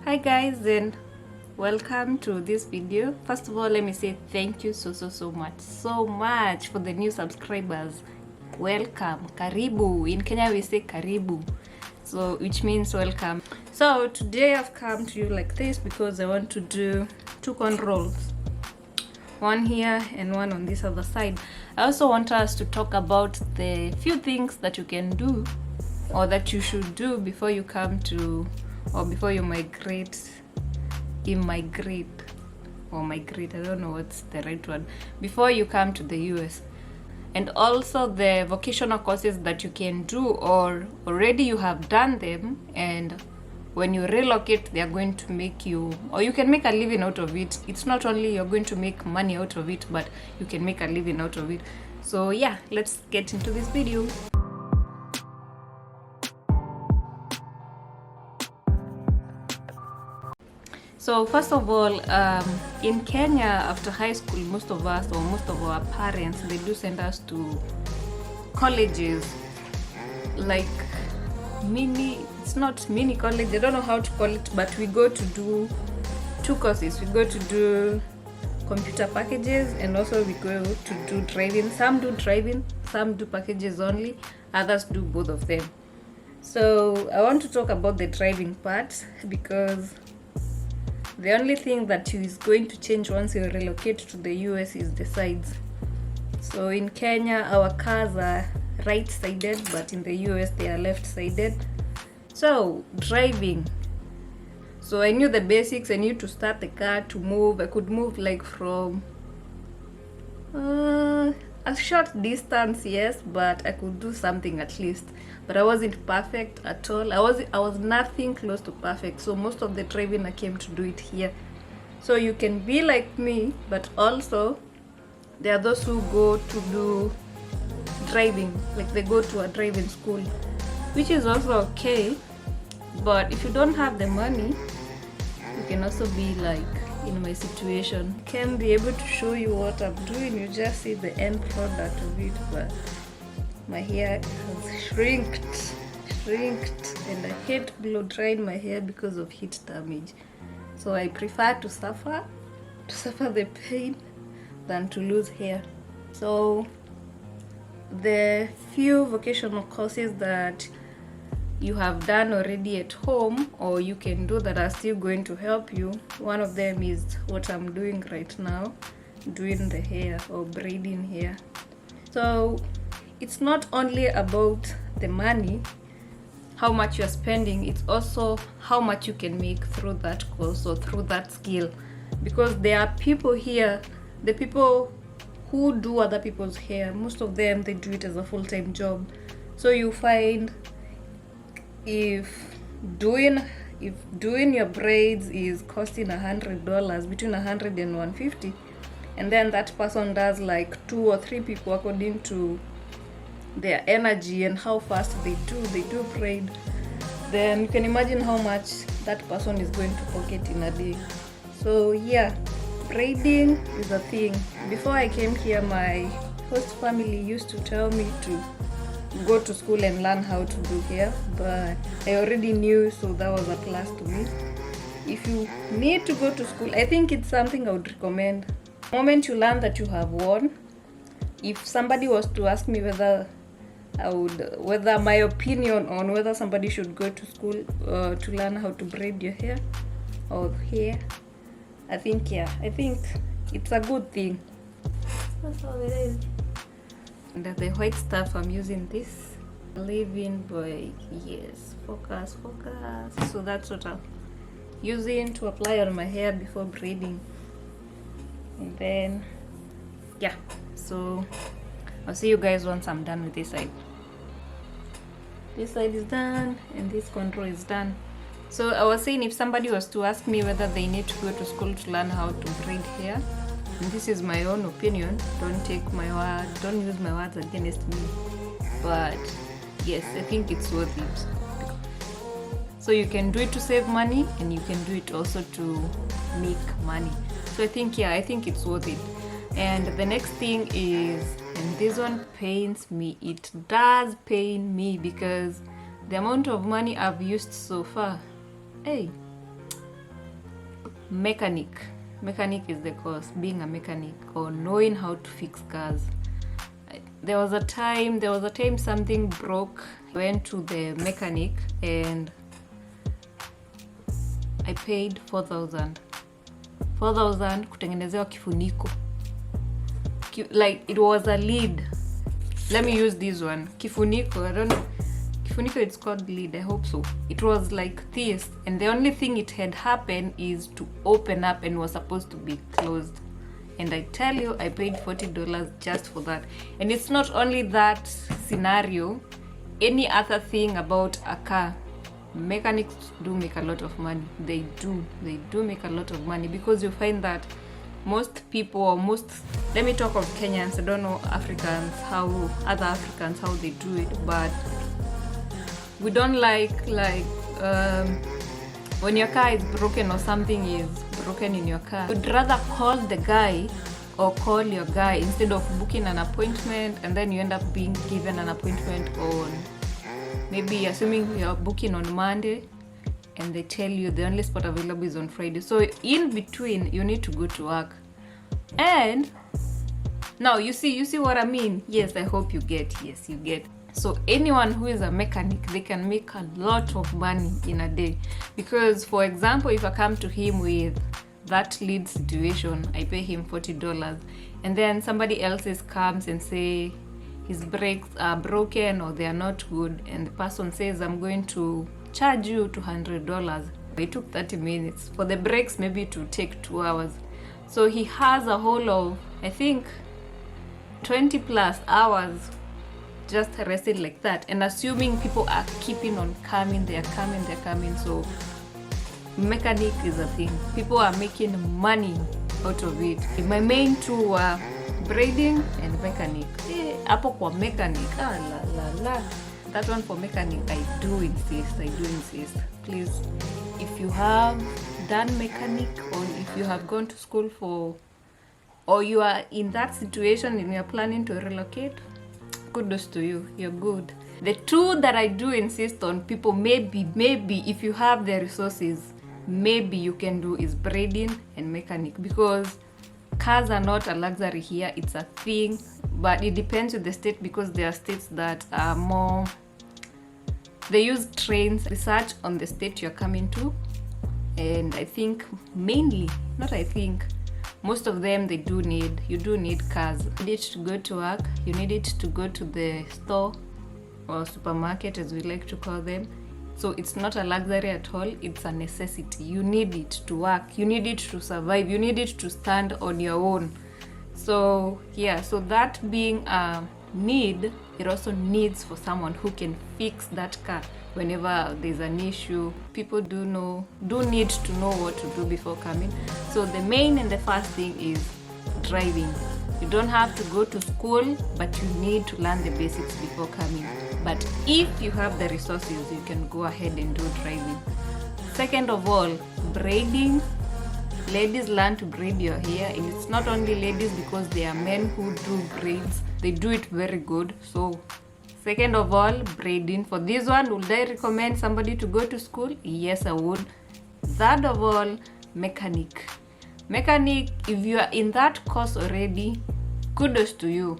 Hi guys, and welcome to this video. First of all, let me say thank you so much for the new subscribers. Welcome, karibu. In Kenya we say karibu, so which means welcome. So today I've come to you like this because I want to do two controls, one here and one on this other side. I also want us to talk about the few things that you can do or that you should do before you come to, or before you migrate, I don't know what's the right word, before you come to the US. And also the vocational courses that you can do, or already you have done them, and when you relocate they are going to make you, or you can make a living out of it. It's not only you're going to make money out of it, but you can make a living out of it. So yeah, let's get into this video. So first of all, in Kenya, after high school, most of us, or most of our parents, they do send us to colleges, like it's not mini college, I don't know how to call it, but we go to do two courses. We go to do computer packages, and also we go to do driving. Some do driving, some do packages only, others do both of them. So I want to talk about the driving part, because the only thing that is going to change once you relocate to the US is the sides. So in Kenya, our cars are right-sided, but in the US they are left-sided. So driving. So I knew the basics. I knew to start the car, to move. I could move like from a short distance, yes, but I could do something at least. But I wasn't perfect at all. I was nothing close to perfect. So most of the driving I came to do it here. So you can be like me, but also there are those who go to do driving, like they go to a driving school, which is also okay. But if you don't have the money, you can also be like in my situation. I can't be able to show you what I'm doing. You just see the end product of it, but my hair has shrinked, and I hate blow drying my hair because of heat damage. So I prefer to suffer the pain than to lose hair. So the few vocational courses that you have done already at home, or you can do, that are still going to help you, one of them is what I'm doing right now, doing the hair or braiding hair. So it's not only about the money, how much you're spending, it's also how much you can make through that course or through that skill. Because there are people here, the people who do other people's hair, most of them, they do it as a full-time job. So you find if doing your braids is costing $100, between $100 and $150, and then that person does like 2 or 3 people according to their energy and how fast they do braid, then you can imagine how much that person is going to pocket in a day. So yeah, braiding is a thing. Before I came here, my host family used to tell me to go to school and learn how to do hair, but I already knew, so that was a plus to me. If you need to go to school, I think it's something I would recommend. The moment you learn that you have one, if somebody was to ask me whether my opinion on whether somebody should go to school to learn how to braid your hair or hair, I think it's a good thing. That's all it is. And the white stuff, I'm using this leave-in boy. Yes, focus. So that's what I'm using to apply on my hair before braiding. And then yeah, so I'll see you guys once I'm done with this side. This side is done and this contour is done. So I was saying, if somebody was to ask me whether they need to go to school to learn how to braid hair, and this is my own opinion, don't take my word, don't use my words against me, but yes, I think it's worth it. So you can do it to save money, and you can do it also to make money. So I think it's worth it. And the next thing is, and this one pains me, it does pain me, because the amount of money I've used so far, hey, Mechanic is the course, being a mechanic or knowing how to fix cars. There was a time something broke. I went to the mechanic and I paid 4,000 kutengenezewa kifuniko. Like it was a lead. Let me use this one. Kifuniko, I don't know. Kifuniko, it's called lead, I hope so. It was like this, and the only thing it had happened is to open up and was supposed to be closed. And I tell you, I paid $40 just for that. And it's not only that scenario, any other thing about a car. Mechanics do make a lot of money. They do make a lot of money, because you find that most people, or let me talk of Kenyans, I don't know Africans, other Africans how they do it, but we don't like when your car is broken or something is broken in your car, you'd rather call the guy or call your guy instead of booking an appointment, and then you end up being given an appointment on, maybe assuming you're booking on Monday, and they tell you the only spot available is on Friday. So in between, you need to go to work. And now you see what I mean? Yes, I hope you get. Yes, you get. So anyone who is a mechanic, they can make a lot of money in a day. Because, for example, if I come to him with that lead situation, I pay him $40, and then somebody else comes and say his brakes are broken or they are not good, and the person says, I'm going to charge you $200. It took 30 minutes. For the brakes, maybe to take 2 hours. So he has a whole of, I think, 20 plus hours just rested like that. And assuming people are keeping on coming, they're coming. So mechanic is a thing. People are making money out of it. My main two were braiding and mechanic. Hapo kwa mechanic, that one for mechanic, I do insist. Please, if you have done mechanic, or if you have gone to school for, or you are in that situation and you're planning to relocate, kudos to you, you're good. The two that I do insist on people, maybe if you have the resources, maybe you can do is braiding and mechanic, because cars are not a luxury here, it's a thing. But it depends on the state, because there are states that are more, they use trains. Research on the state you're coming to, and I think most of them, you do need cars. You need it to go to work, you need it to go to the store or supermarket, as we like to call them. So it's not a luxury at all, it's a necessity. You need it to work, you need it to survive, you need it to stand on your own. So yeah, so that being a need, it also needs for someone who can fix that car whenever there's an issue. People do need to know what to do before coming. So the main and the first thing is driving. You don't have to go to school, but you need to learn the basics before coming. But if you have the resources, you can go ahead and do driving. Second of all, braiding. Ladies learn to braid your hair, and it's not only ladies, because there are men who do braids. They do it very good. So second of all, braiding. For this one, would I recommend somebody to go to school? Yes, I would. Third of all, mechanic. If you are in that course already, kudos to you.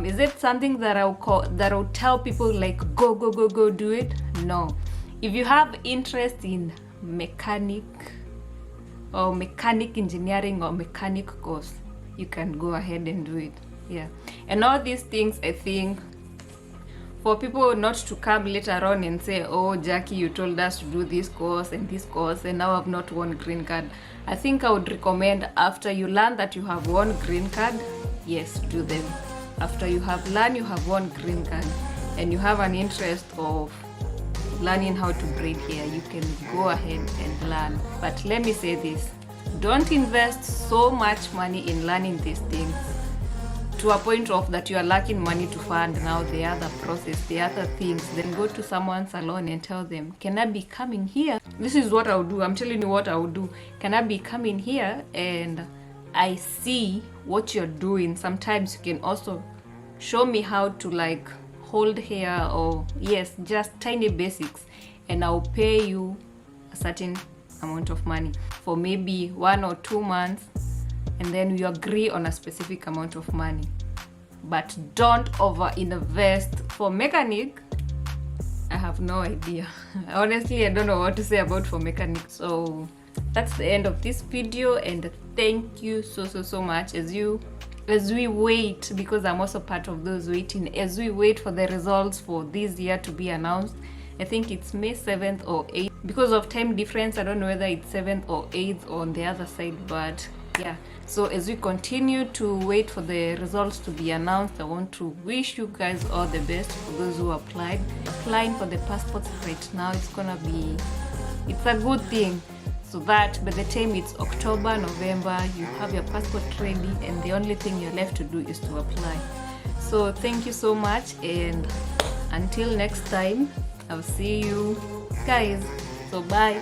Is it something that I'll tell people like go do it? No. If you have interest in mechanic or mechanic engineering or mechanic course, you can go ahead and do it. Yeah. And all these things, I think, for people not to come later on and say, oh, Jackie, you told us to do this course, and now I've not won green card. I think I would recommend, after you learn that you have won green card, yes, do them. After you have learned you have won green card and you have an interest of learning how to braid hair, you can go ahead and learn. But let me say this, don't invest so much money in learning these things to a point of that you are lacking money to fund now the other process, the other things. Then go to someone's salon and tell them, can I be coming here? This is what I would do. I'm telling you what I would do. Can I be coming here and I see what you're doing? Sometimes you can also show me how to like hold hair, or yes, just tiny basics, and I'll pay you a certain amount of money for maybe 1 or 2 months, and then you agree on a specific amount of money. But don't over invest. For mechanic, I have no idea. Honestly, I don't know what to say about for mechanic. So that's the end of this video, and thank you so much as we wait, because I'm also part of those waiting, as we wait for the results for this year to be announced. I think it's May 7th or 8th. Because of time difference, I don't know whether it's 7th or 8th on the other side, but yeah. So as we continue to wait for the results to be announced, I want to wish you guys all the best. For those who applying for the passports right now, it's a good thing, so that by the time it's October, November, you have your passport ready, and the only thing you're left to do is to apply. So thank you so much, and until next time, I'll see you guys. So bye.